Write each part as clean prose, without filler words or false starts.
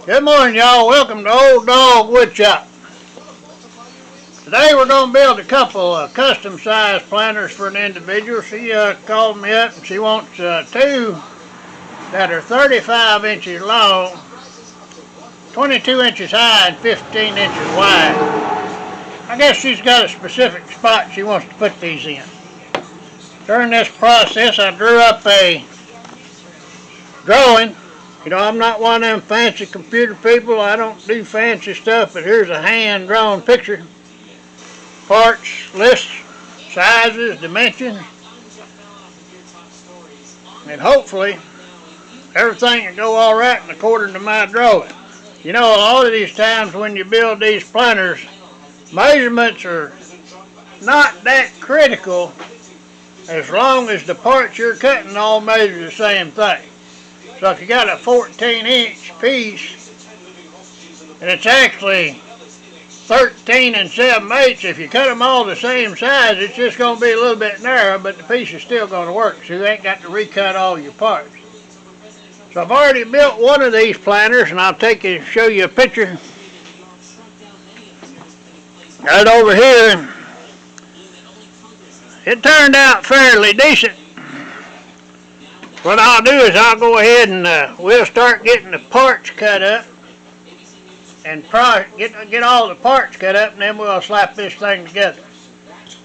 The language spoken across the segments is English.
Good morning, y'all. Welcome to Old Dog Woodshop. Today we're going to build a couple of custom-sized planters for an individual. She called me up and she wants two that are 35 inches long, 22 inches high, and 15 inches wide. I guess she's got a specific spot she wants to put these in. During this process, I drew up a drawing. You know, I'm not one of them fancy computer people. I don't do fancy stuff, but here's a hand-drawn picture. Parts, lists, sizes, dimensions, and hopefully everything will go all right and according to my drawing. You know, a lot of these times when you build these planters, measurements are not that critical as long as the parts you're cutting all measure the same thing. So if you got a 14-inch piece and it's actually 13 7/8, if you cut them all the same size, it's just going to be a little bit narrow, but the piece is still going to work, so you ain't got to recut all your parts. So I've already built one of these planters, and I'll show you a picture. Right over here. It turned out fairly decent. What I'll do is I'll go ahead and we'll start getting the parts cut up and get all the parts cut up, and then we'll slap this thing together.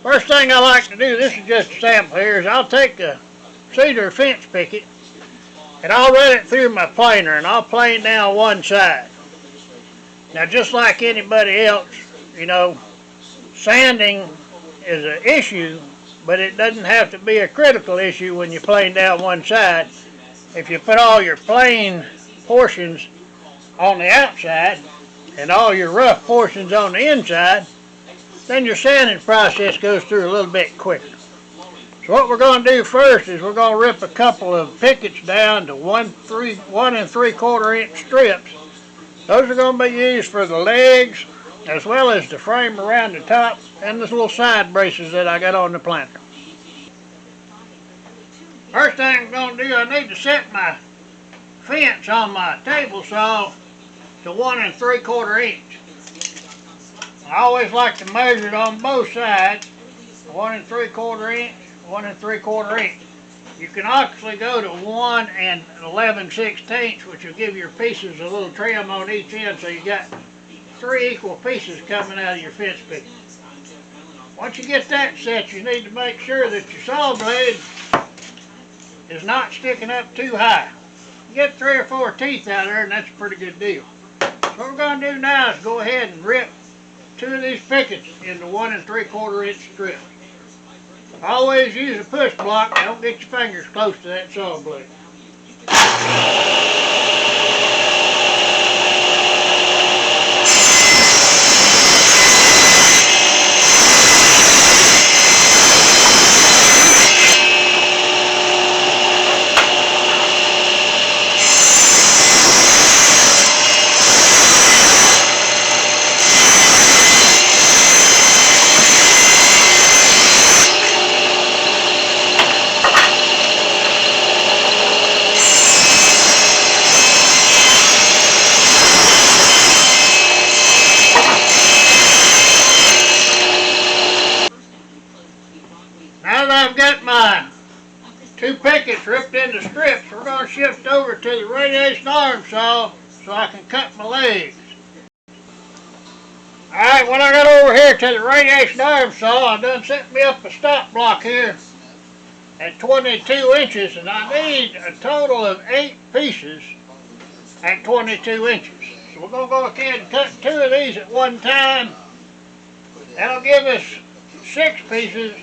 First thing I like to do, this is just a sample here, is I'll take a cedar fence picket and I'll run it through my planer and I'll plane down one side. Now just like anybody else, you know, sanding is an issue, but it doesn't have to be a critical issue when you plane down one side. If you put all your plain portions on the outside and all your rough portions on the inside, then your sanding process goes through a little bit quicker. So what we're going to do first is we're going to rip a couple of pickets down to 1 3/4 inch strips. Those are going to be used for the legs as well as the frame around the top and the little side braces that I got on the planter. First thing I'm going to do, I need to set my fence on my table saw to 1 3/4 inch. I always like to measure it on both sides, 1 3/4 inch, 1 3/4 inch. You can actually go to 1 11/16, which will give your pieces a little trim on each end, so you got 3 equal pieces coming out of your fence picket. Once you get that set, you need to make sure that your saw blade is not sticking up too high. You get 3 or 4 teeth out there, and that's a pretty good deal. So what we're going to do now is go ahead and rip 2 of these pickets into 1 3/4 inch strips. Always use a push block. Don't get your fingers close to that saw blade. Now that I've got my 2 pickets ripped into strips, we're going to shift over to the radiation arm saw so I can cut my legs. Alright, when I got over here to the radiation arm saw, I done set me up a stop block here at 22 inches, and I need a total of 8 pieces at 22 inches. So we're going to go ahead and cut 2 of these at one time. That'll give us 6 pieces.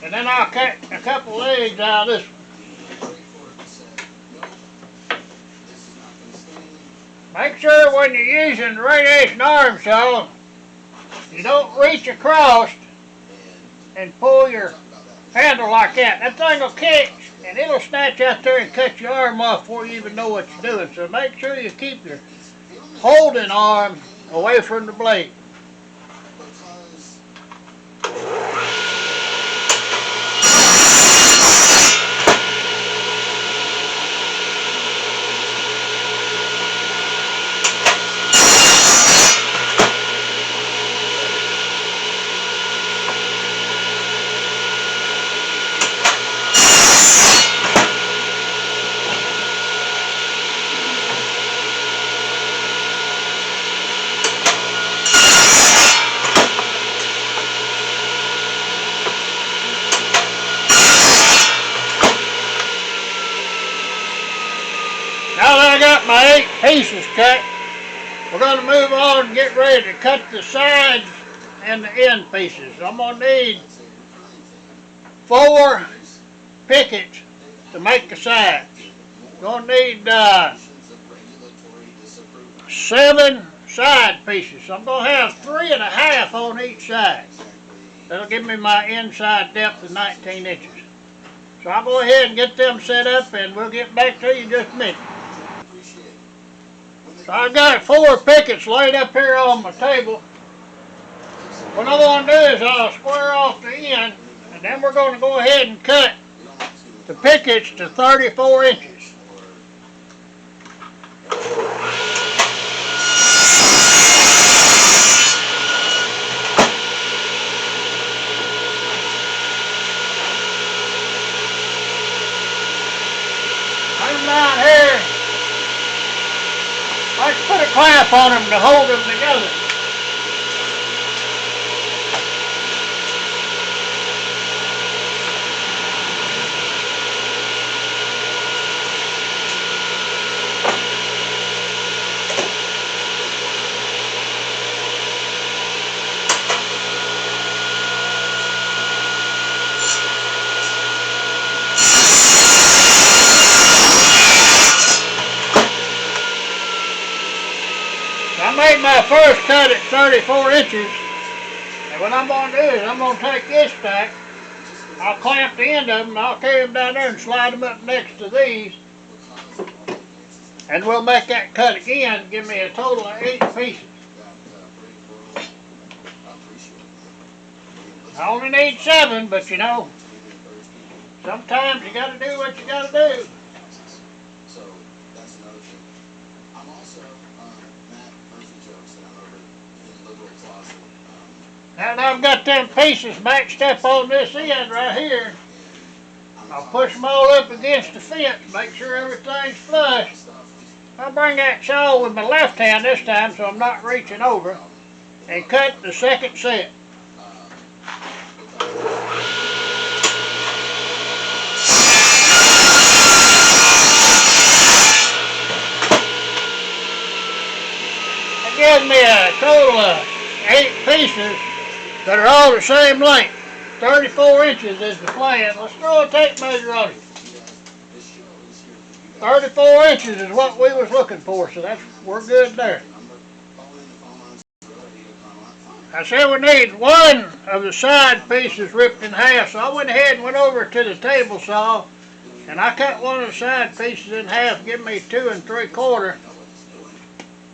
And then I'll cut a couple legs out of this one. Make sure when you're using the radiation arm saw, you don't reach across and pull your handle like that. That thing will catch and it'll snatch out there and cut your arm off before you even know what you're doing. So make sure you keep your holding arm away from the blade. Now that I got my 8 pieces cut, we're going to move on and get ready to cut the sides and the end pieces. I'm going to need 4 pickets to make the sides. Going to need 7 side pieces. So I'm going to have 3.5 on each side. That'll give me my inside depth of 19 inches. So I'll go ahead and get them set up and we'll get back to you in just a minute. So I've got 4 pickets laid up here on my table. What I'm going to do is I'll square off the end and then we're going to go ahead and cut the pickets to 34 inches. Down here, let's put a clamp on them to hold them together. I made my first cut at 34 inches, and what I'm going to do is I'm going to take this stack, I'll clamp the end of them, and I'll carry them down there and slide them up next to these, and we'll make that cut again, give me a total of 8 pieces. I only need 7, but you know, sometimes you got to do what you got to do. Now that I've got them pieces matched up on this end right here, I'll push them all up against the fence, make sure everything's flush. I'll bring that saw with my left hand this time so I'm not reaching over, and cut the second set. That gives me a total of 8 pieces that are all the same length. 34 inches is the plan. Let's throw a tape measure on it. 34 inches is what we was looking for, so we're good there. I said we need 1 of the side pieces ripped in half, so I went ahead and went over to the table saw and I cut 1 of the side pieces in half, give me 2 3/4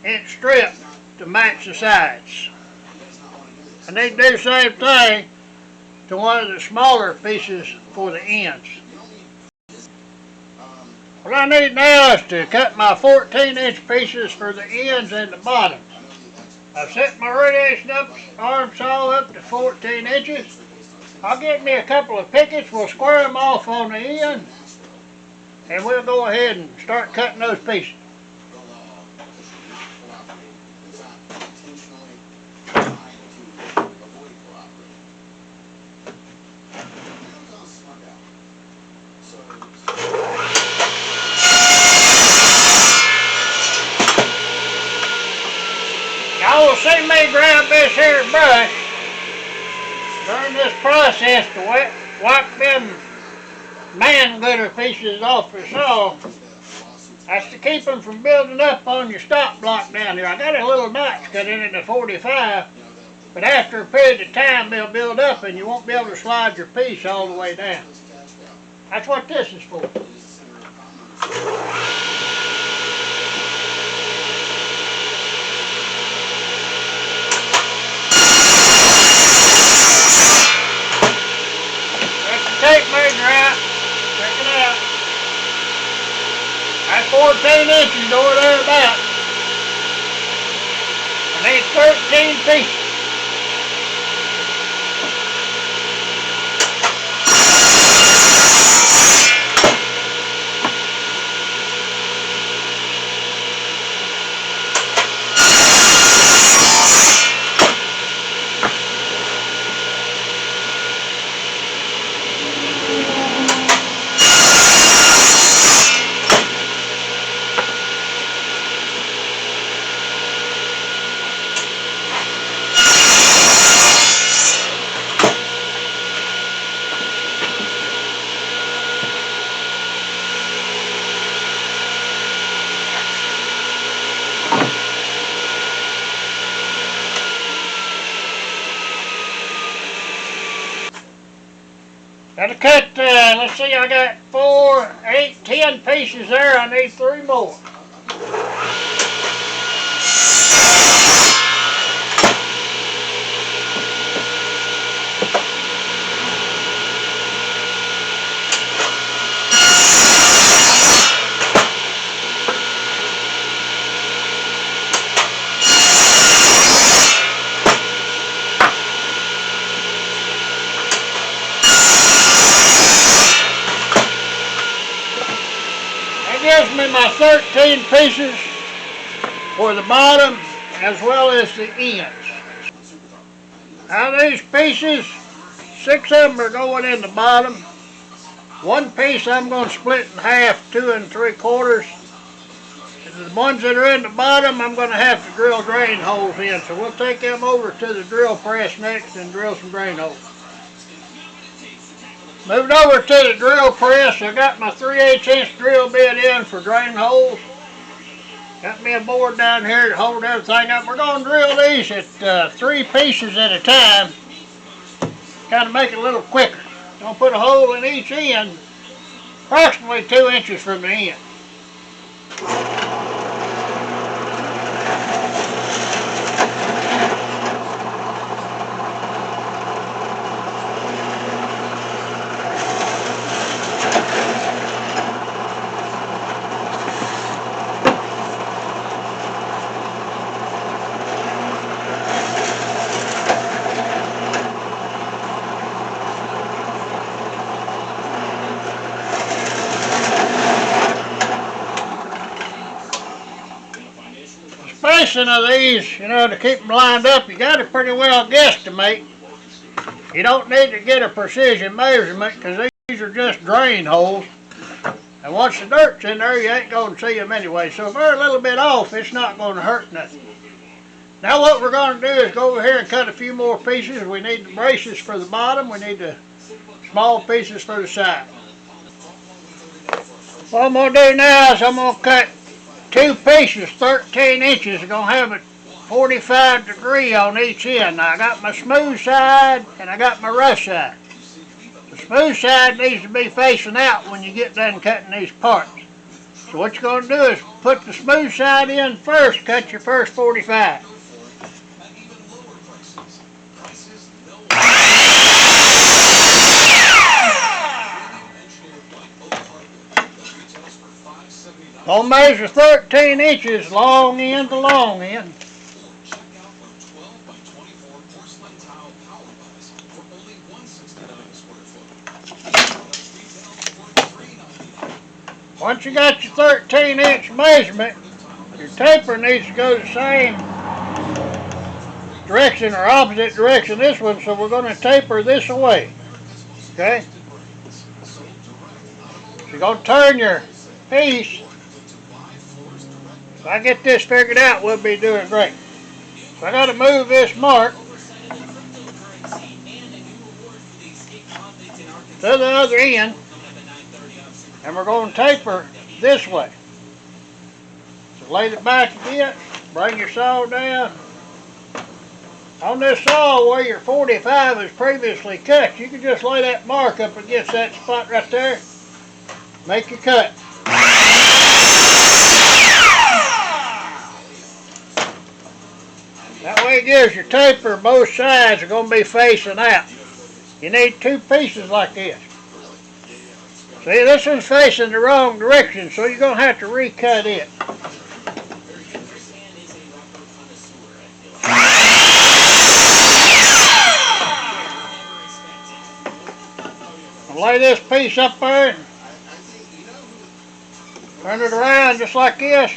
inch strip to match the sides. I need to do the same thing to 1 of the smaller pieces for the ends. What I need now is to cut my 14-inch pieces for the ends and the bottoms. I've set my radiation arm saw up to 14 inches. I'll get me a couple of pickets, we'll square them off on the end, and we'll go ahead and start cutting those pieces. Y'all will see me grab this here brush during this process to wipe them man glitter pieces off the saw. That's to keep them from building up on your stop block down here. I got a little notch cut in at the 45, but after a period of time they'll build up and you won't be able to slide your piece all the way down. That's what this is for. Tape measure out. Check it out. That's 14 inches over there about. I need 13 pieces. Got to cut, let's see, I got 4, 8, 10 pieces there. I need 3 more. Gives me my 13 pieces for the bottom as well as the ends. Now these pieces, 6 of them are going in the bottom. 1 piece I'm going to split in half, 2 3/4. The ones that are in the bottom I'm going to have to drill drain holes in. So we'll take them over to the drill press next and drill some drain holes. Moved over to the drill press. I got my 3/8 inch drill bit in for drain holes. Got me a board down here to hold everything up. We're going to drill these at 3 pieces at a time. Kind of make it a little quicker. Going to put a hole in each end, approximately 2 inches from the end. Spacing of these, to keep them lined up, you got to pretty well guesstimate. You don't need to get a precision measurement because these are just drain holes. And once the dirt's in there, you ain't going to see them anyway. So if they're a little bit off, it's not going to hurt nothing. Now what we're going to do is go over here and cut a few more pieces. We need the braces for the bottom. We need the small pieces for the side. What I'm going to do now is I'm going to cut 2 pieces, 13 inches. I'm going to have it 45 degree on each end. Now I got my smooth side and I got my rough side. The smooth side needs to be facing out when you get done cutting these parts. So what you're going to do is put the smooth side in first, cut your first 45. I'll measure 13 inches long end to long end. Once you got your 13-inch measurement, your taper needs to go the same direction or opposite direction this one, so we're going to taper this away. Okay? So you're going to turn your piece. If I get this figured out, we'll be doing great. So I got to move this mark to the other end, and we're going to taper this way. So lay it back a bit, bring your saw down. On this saw where your 45 was previously cut, you can just lay that mark up against that spot right there. Make your cut. That way it gives your taper both sides are going to be facing out. You need 2 pieces like this. See, this one's facing the wrong direction, so you're going to have to recut it. I'll lay this piece up there, turn it around just like this.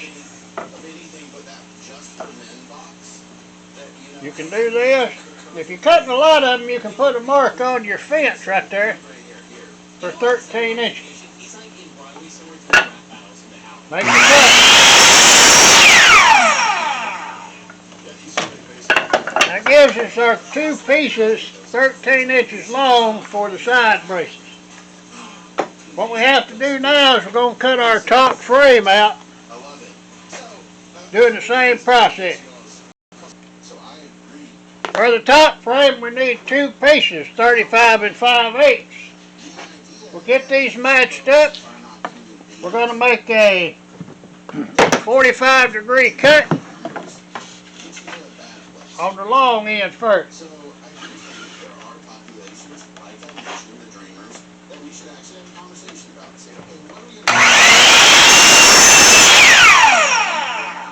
You can do this. If you're cutting a lot of them, you can put a mark on your fence right there for 13 inches. Make your cut. That gives us our 2 pieces, 13 inches long for the side braces. What we have to do now is we're going to cut our top frame out, doing the same process. For the top frame, we need 2 pieces, 35 5/8. we'll get these matched up. We're going to make a 45-degree cut on the long end first.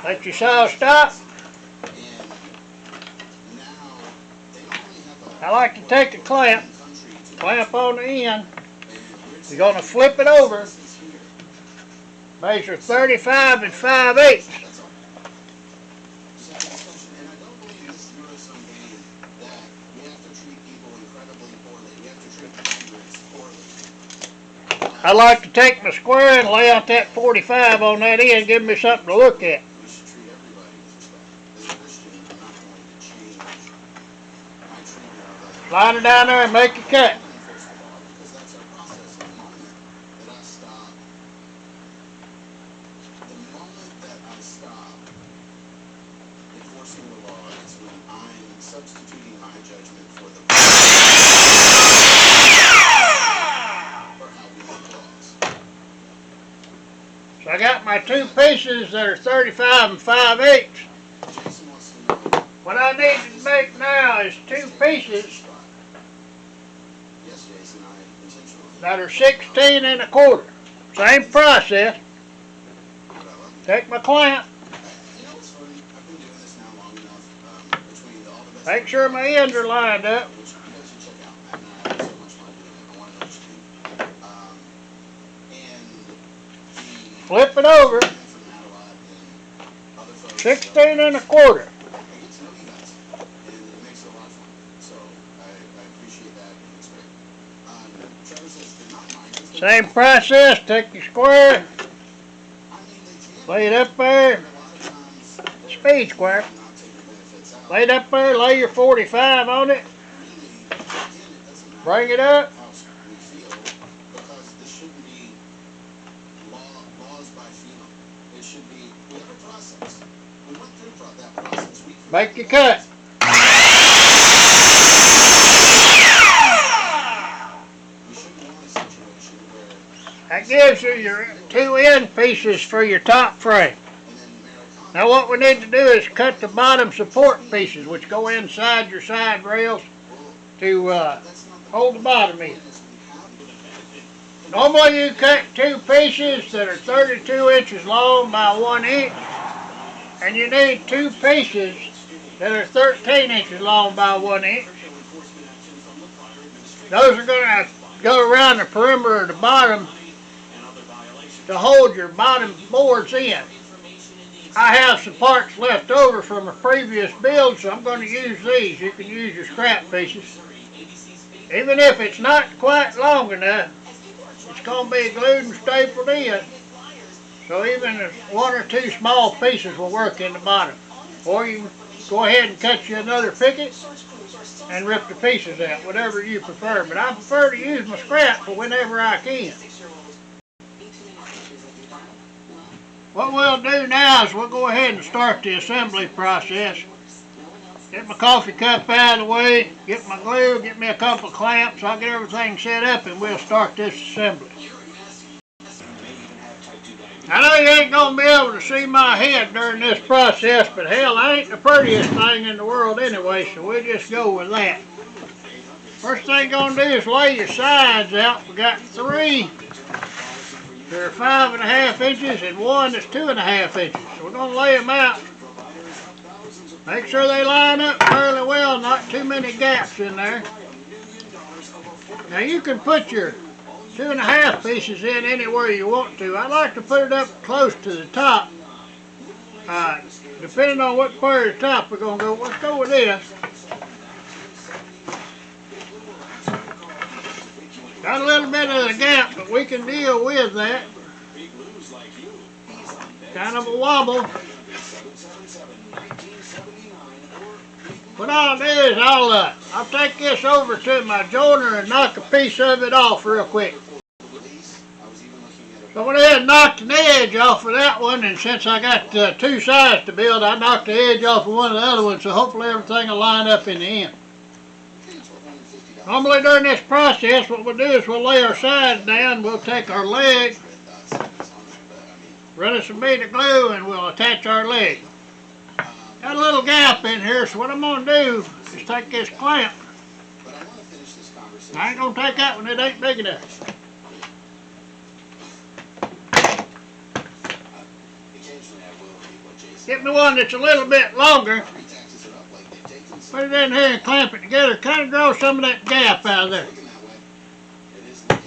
Let your saw stop. I like to take the clamp on the end. You're going to flip it over. Measure 35 and 5/8. I like to take my square and lay out that 45 on that end, give me something to look at. Line it down there and make a cut. So I got my two pieces that are 35 and 5/8. What I need to make now is two pieces that are 16 and a quarter. Same process. Take my clamp. Make sure my ends are lined up. Flip it over. 16 and a quarter. Same process, take your square, lay it up there, speed square, lay it up there, lay your 45 on it, bring it up, make your cut. That gives you your two end pieces for your top frame. Now what we need to do is cut the bottom support pieces, which go inside your side rails to hold the bottom in. Normally you cut two pieces that are 32 inches long by 1 inch, and you need two pieces that are 13 inches long by 1 inch. Those are going to go around the perimeter of the bottom to hold your bottom boards in. I have some parts left over from a previous build, so I'm going to use these. You can use your scrap pieces. Even if it's not quite long enough, it's going to be glued and stapled in. So even one or two small pieces will work in the bottom. Or you can go ahead and cut you another picket and rip the pieces out, whatever you prefer. But I prefer to use my scrap for whenever I can. What we'll do now is we'll go ahead and start the assembly process. Get my coffee cup out of the way, get my glue, get me a couple of clamps, I'll get everything set up and we'll start this assembly. I know you ain't going to be able to see my head during this process, but hell, I ain't the prettiest thing in the world anyway, so we'll just go with that. First thing you're going to do is lay your sides out. We got three. They're 5.5 inches and one is 2.5 inches. So we're going to lay them out. Make sure they line up fairly well, not too many gaps in there. Now you can put your 2.5 pieces in anywhere you want to. I like to put it up close to the top. Depending on what part of the top we're going to go. Let's go with this. Got a little bit of a gap, but we can deal with that. Kind of a wobble. What I'll do is I'll take this over to my joiner and knock a piece of it off real quick. So I went ahead and knocked an edge off of that one, and since I got two sides to build, I knocked the edge off of one of the other ones, so hopefully everything will line up in the end. Normally during this process, what we'll do is we'll lay our sides down, we'll take our leg, run us some bead of glue, and we'll attach our leg. Got a little gap in here, so what I'm going to do is take this clamp. I ain't going to take that one, it ain't big enough. Get me one that's a little bit longer. Put it in here and clamp it together. Kind of draw some of that gap out of there.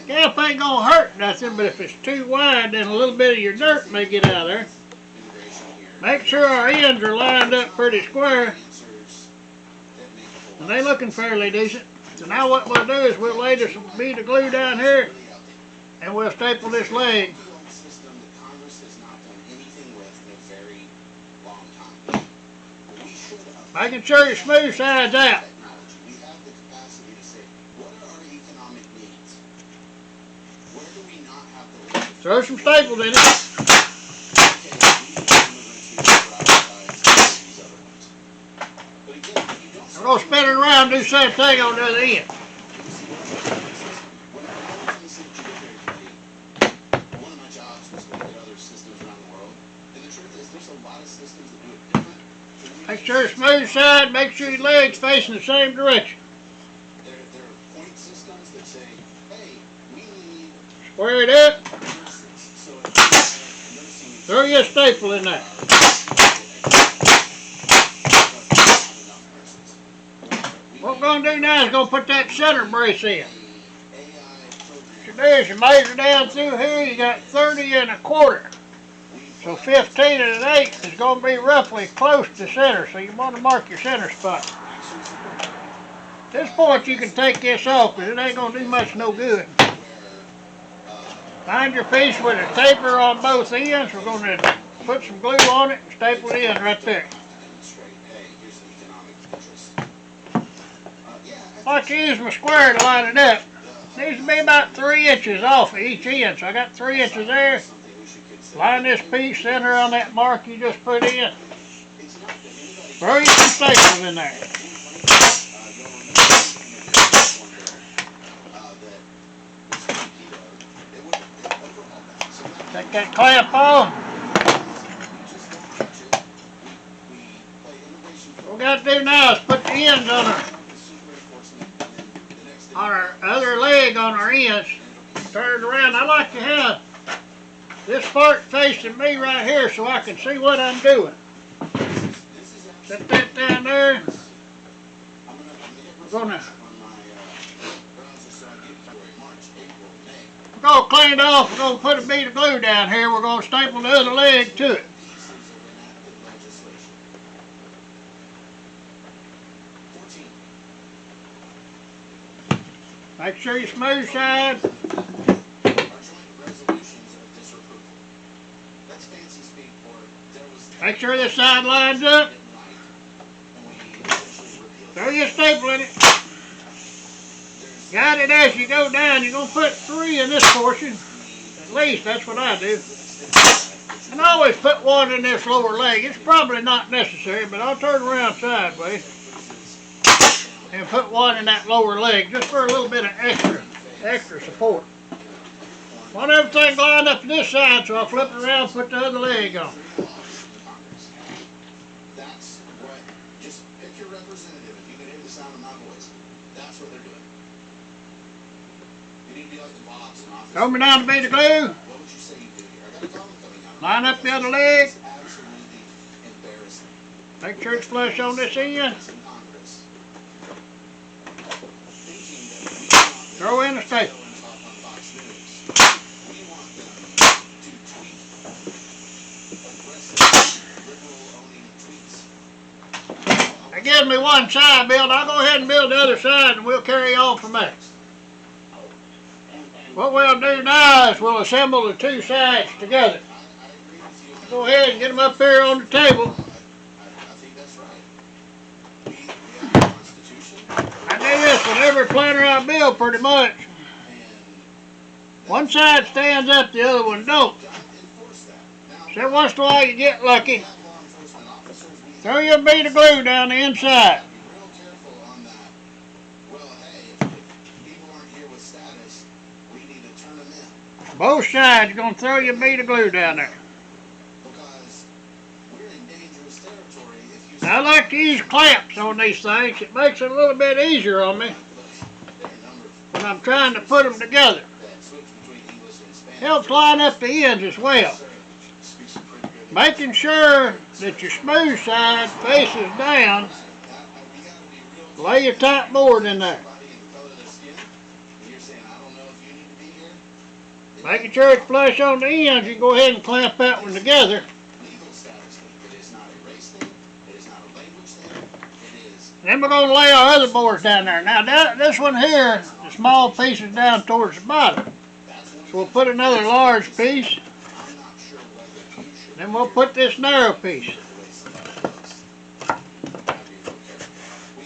Gap ain't going to hurt nothing, but if it's too wide, then a little bit of your dirt may get out of there. Make sure our ends are lined up pretty square. And they looking fairly decent. So now what we'll do is we'll lay this bead of glue down here and we'll staple this leg. Making sure your smooth sides out. Throw some staples in it. We're going to spin it around and do the same thing on the other end. Make sure it's smooth side, make sure your leg's facing the same direction. Square it up. Throw your staple in there. What we're going to do now is going to put that center brace in. What you do is you measure down through here, you got 30 1/4. So 15 1/8 is going to be roughly close to center, so you want to mark your center spot. At this point you can take this off because it ain't going to do much no good. Find your piece with a taper on both ends. We're going to put some glue on it and staple it in right there. I like to use my square to line it up. It needs to be about 3 inches off of each end, so I got 3 inches there. Line this piece center on that mark you just put in. Throw you some staples in there. Take that clamp off. What we got to do now is put the ends on our other leg on our ends. Turn it around. I like to have this part facing me right here so I can see what I'm doing. Set that down there. We're going to clean it off. We're going to put a bead of glue down here. We're going to staple the other leg to it. Make sure you smooth side. Make sure this side lines up. Throw your staple in it. Guide it as you go down. You're going to put 3 in this portion. At least, that's what I do. And I always put 1 in this lower leg. It's probably not necessary, but I'll turn around sideways and put 1 in that lower leg just for a little bit of extra support. Want everything lined up to this side, so I'll flip it around and put the other leg on. That's what, just pick your representative and you can hear the sound of my voice. That's what they're doing. You need to be like the boss in office. Throw me down the bead of glue. What would you say you do here? I got a comment coming out. Line up the other leg. It's absolutely embarrassing. Make sure it's flush on this end. Throw in the staple. That gives me one side build. I'll go ahead and build the other side and we'll carry on from there. What we'll do now is we'll assemble the 2 sides together. Go ahead and get them up here on the table. I do this with every planter I build pretty much. One side stands up, the other one don't. So every once in a while you get lucky. Throw your bead of glue down the inside. Both sides, you're gonna throw your bead of glue down there. Because we're in dangerous territory if you Now, I like to use clamps on these things. It makes it a little bit easier on me when I'm trying to put them together. Helps line up the ends as well. Making sure that your smooth side faces down. Lay your top board in there. Making sure it's flush on the ends, you go ahead and clamp that one together. Then we're going to lay our other boards down there. Now this one here, the small piece is down towards the bottom. So we'll put another large piece. Then we'll put this narrow piece.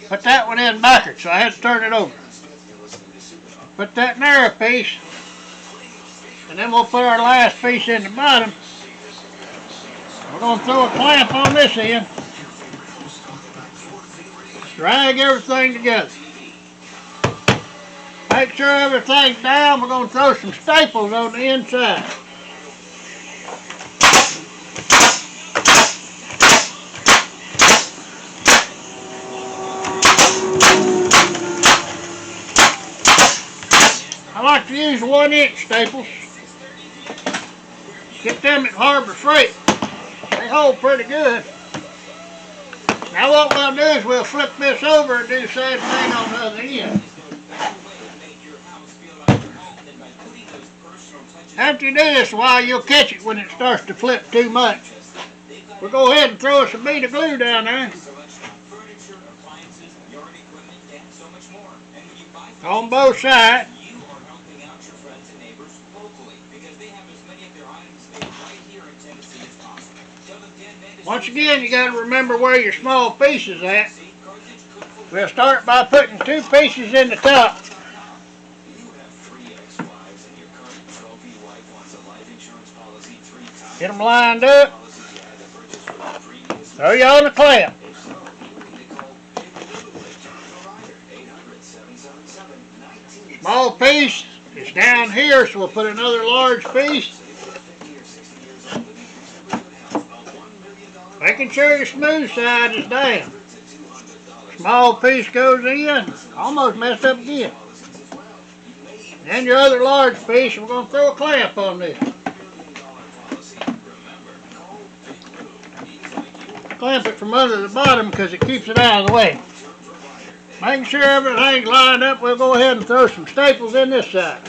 Put that one in backwards, so I had to turn it over. Put that narrow piece. And then we'll put our last piece in the bottom. We're going to throw a clamp on this end. Drag everything together. Make sure everything's down. We're going to throw some staples on the inside. I like to use 1-inch staples. Get them at Harbor Freight. They hold pretty good. Now what we'll do is we'll flip this over and do the same thing on the other end. After you do this a while, you'll catch it when it starts to flip too much. We'll go ahead and throw us a bead of glue down there. On both sides. Once again, you got to remember where your small piece is at. We'll start by putting 2 pieces in the top. Get them lined up. Throw you on the clamp. Small piece is down here, so we'll put another large piece. Making sure your smooth side is down. Small piece goes in. Almost messed up again. And your other large piece, we're going to throw a clamp on this. Clamp it from under the bottom because it keeps it out of the way. Making sure everything's lined up, we'll go ahead and throw some staples in this side.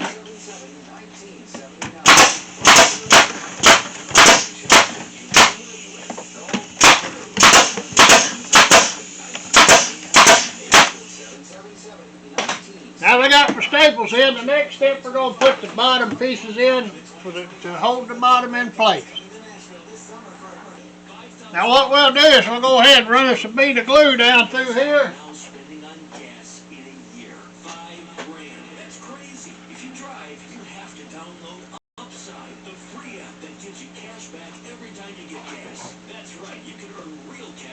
Now we got my staples in. The next step, we're going to put the bottom pieces in to hold the bottom in place. Now what we'll do is we'll go ahead and run us a bead of glue down through here.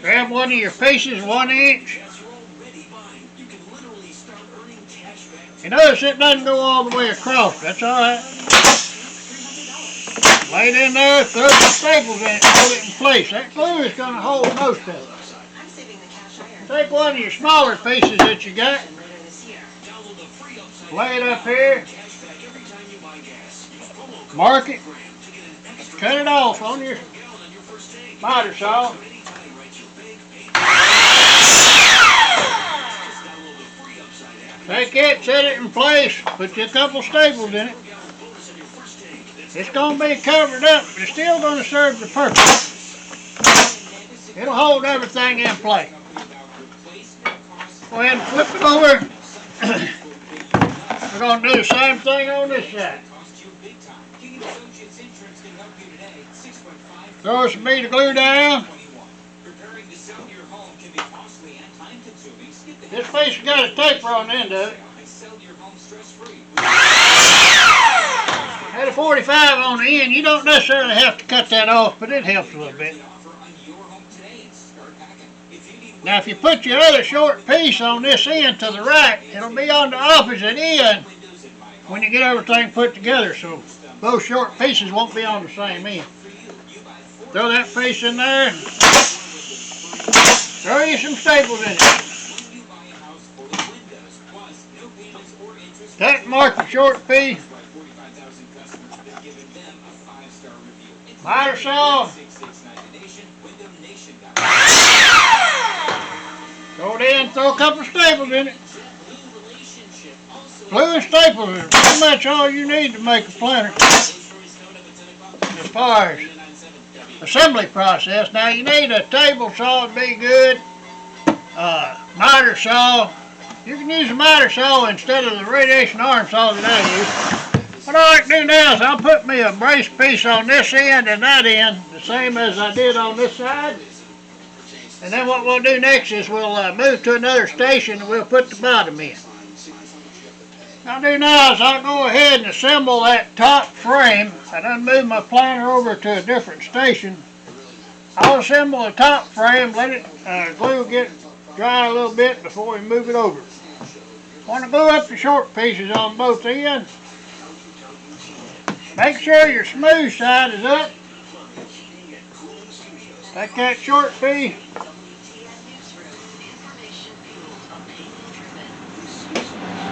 Grab one of your pieces, 1 inch. You notice it doesn't go all the way across. That's all right. Lay it in there, throw some staples in it, hold it in place. That glue is going to hold most of it. Take one of your smaller pieces that you got. Lay it up here. Mark it. Cut it off on your miter saw. Take it, set it in place, put you a couple staples in it. It's going to be covered up, but it's still going to serve the purpose. It'll hold everything in place. Go ahead and flip it over. We're going to do the same thing on this side. Throw us a bead of glue down. This piece has got a taper on the end of it. Had a 45 on the end. You don't necessarily have to cut that off, but it helps a little bit. Now if you put your other short piece on this end to the right, it'll be on the opposite end when you get everything put together. So Both short pieces won't be on the same end. Throw that piece in there. Throw you some staples in it. That mark the short piece. Miter saw. Throw it in, throw a couple of staples in it. Glue and staples are pretty much all you need to make a planter. As far as assembly process, now you need a table saw to be good. Miter saw. You can use a miter saw instead of the radiation arm saw that I use. What I like to do now is I'll put me a brace piece on this end and that end, the same as I did on this side. And then what we'll do next is we'll move to another station and we'll put the bottom in. What I'll do now is I'll go ahead and assemble that top frame. I done moved my planter over to a different station. I'll assemble the top frame, let it glue get dry a little bit before we move it over. Want to glue up the short pieces on both ends. Make sure your smooth side is up. Take that short piece.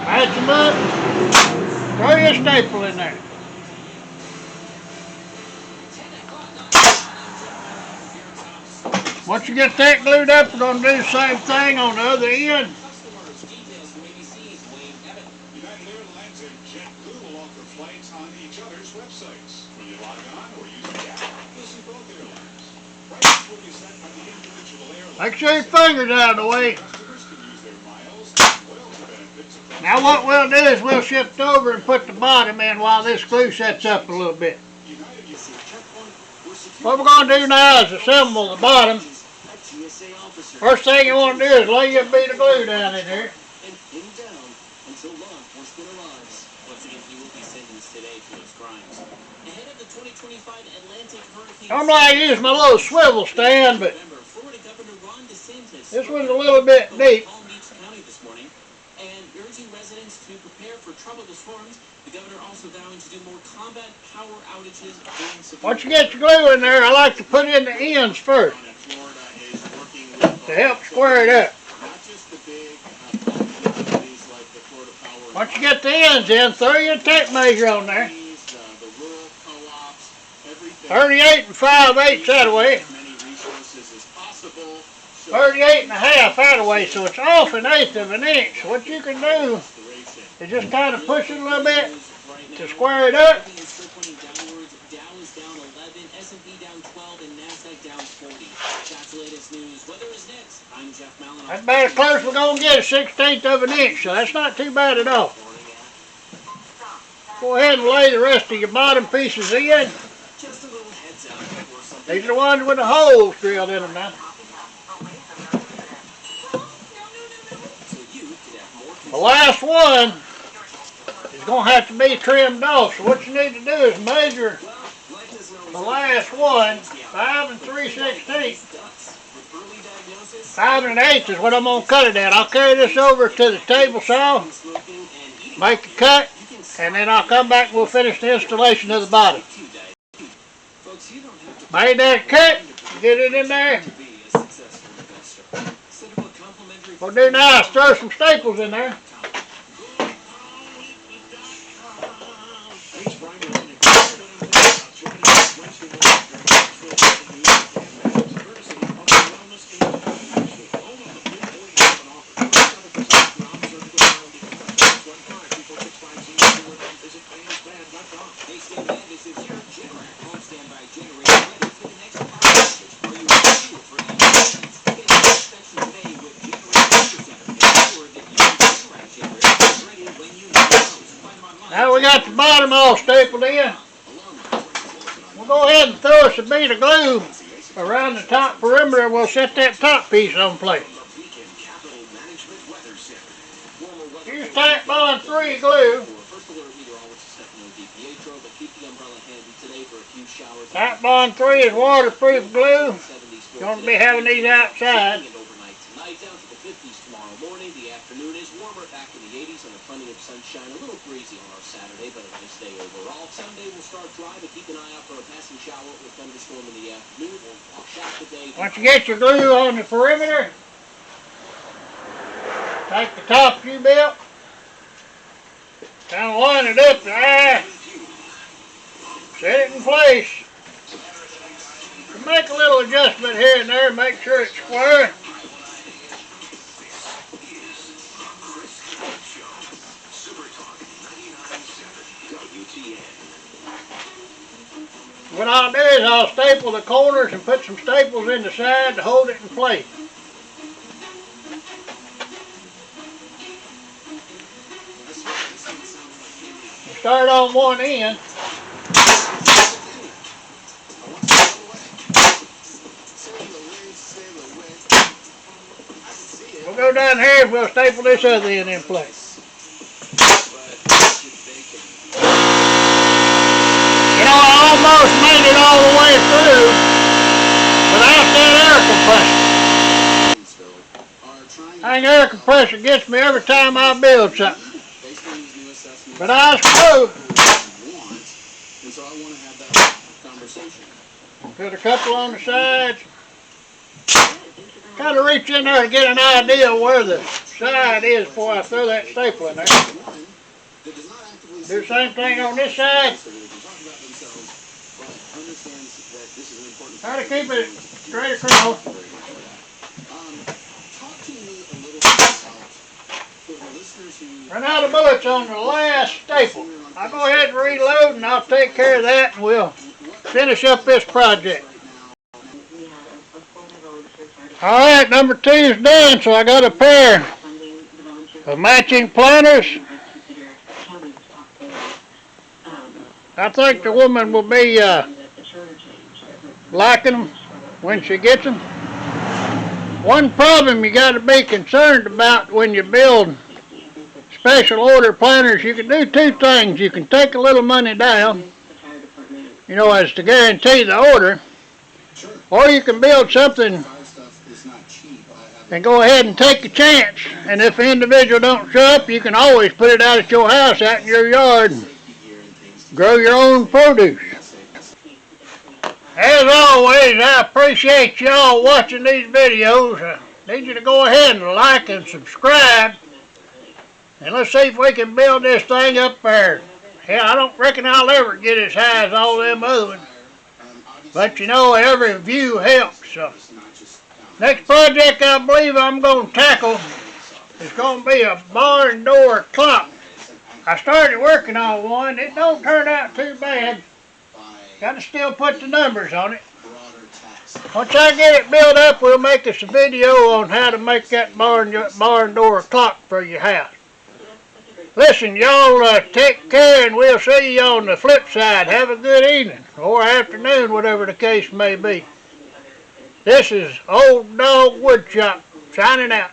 Match them up. Throw your staple in there. Once you get that glued up, we're going to do the same thing on the other end. Make sure your finger's out of the way. Now what we'll do is we'll shift over and put the bottom in while this glue sets up a little bit. What we're going to do now is assemble the bottom. First thing you want to do is lay your bead of glue down in here. Normally I use my little swivel stand, but this one's a little bit deep. Residents to prepare for tropical storms. The governor also vowing to do more combat power outages during severe. Once you get your glue in there, I like to put in the ends first to help square it up. Once you get the ends in, throw your tape measure on there. 38 and 5/8 that way. 38 and a half that way, so it's off 1/8 of an inch. What you can do is just kind of push it a little bit to square it up. That's about as close as we're going to get, 1/16 of an inch, so that's not too bad at all. Go ahead and lay the rest of your bottom pieces in. These are the ones with the holes drilled in them now. The last one is going to have to be trimmed off. So what you need to do is measure the last one, 5 3/16. 5 1/8 is what I'm going to cut it at. I'll carry this over to the table saw, make a cut, and then I'll come back and we'll finish the installation of the bottom. Made that cut, get it in there. What we'll do now is throw some staples in there. Now we got the bottom all stapled in. We'll go ahead and throw us a bead of glue around the top perimeter and we'll set that top piece on place. Use Tack Bond 3 glue. Tack Bond 3 is waterproof glue. You're going to be having these outside. sunshine, a little breezy on our Saturday, but a nice day overall. Sunday will start dry, but keep an eye out for a passing shower or thunderstorm in the afternoon. Won't wash out the day. Once you get your glue on the perimeter, take the top you built, kind of line it up there, set it in place. Make a little adjustment here and there, make sure it's square. What I'll do is I'll staple the corners and put some staples in the side to hold it in place. Start on one end. We'll go down here and we'll staple this other end in place. You know, I almost made it all the way through without that air compressor. That air compressor gets me every time I build something. But I screw. Put a couple on the sides. Kind of reach in there to get an idea of where the side is before I throw that staple in there. Do the same thing on this side. Try to keep it straight across. Run out of bullets on the last staple. I'll go ahead and reload and I'll take care of that and we'll finish up this project. Alright, number 2 is done, so I got a pair of matching planters. I think the woman will be liking them when she gets them. One problem you got to be concerned about when you build special order planters, you can do 2 things. You can take a little money down, you know, as to guarantee the order, or you can build something and go ahead and take a chance. And if an individual don't show up, you can always put it out at your house, out in your yard, and grow your own produce. As always, I appreciate y'all watching these videos. I need you to go ahead and like and subscribe. And let's see if we can build this thing up there. Hell, I don't reckon I'll ever get as high as all them other ones. But you know, every view helps. So, next project I believe I'm going to tackle is going to be a barn door clock. I started working on one. It don't turn out too bad. Got to still put the numbers on it. Once I get it built up, we'll make us a video on how to make that barn door clock for your house. Listen, y'all take care, and we'll see you on the flip side. Have a good evening or afternoon, whatever the case may be. This is Old Dog Woodshop signing out.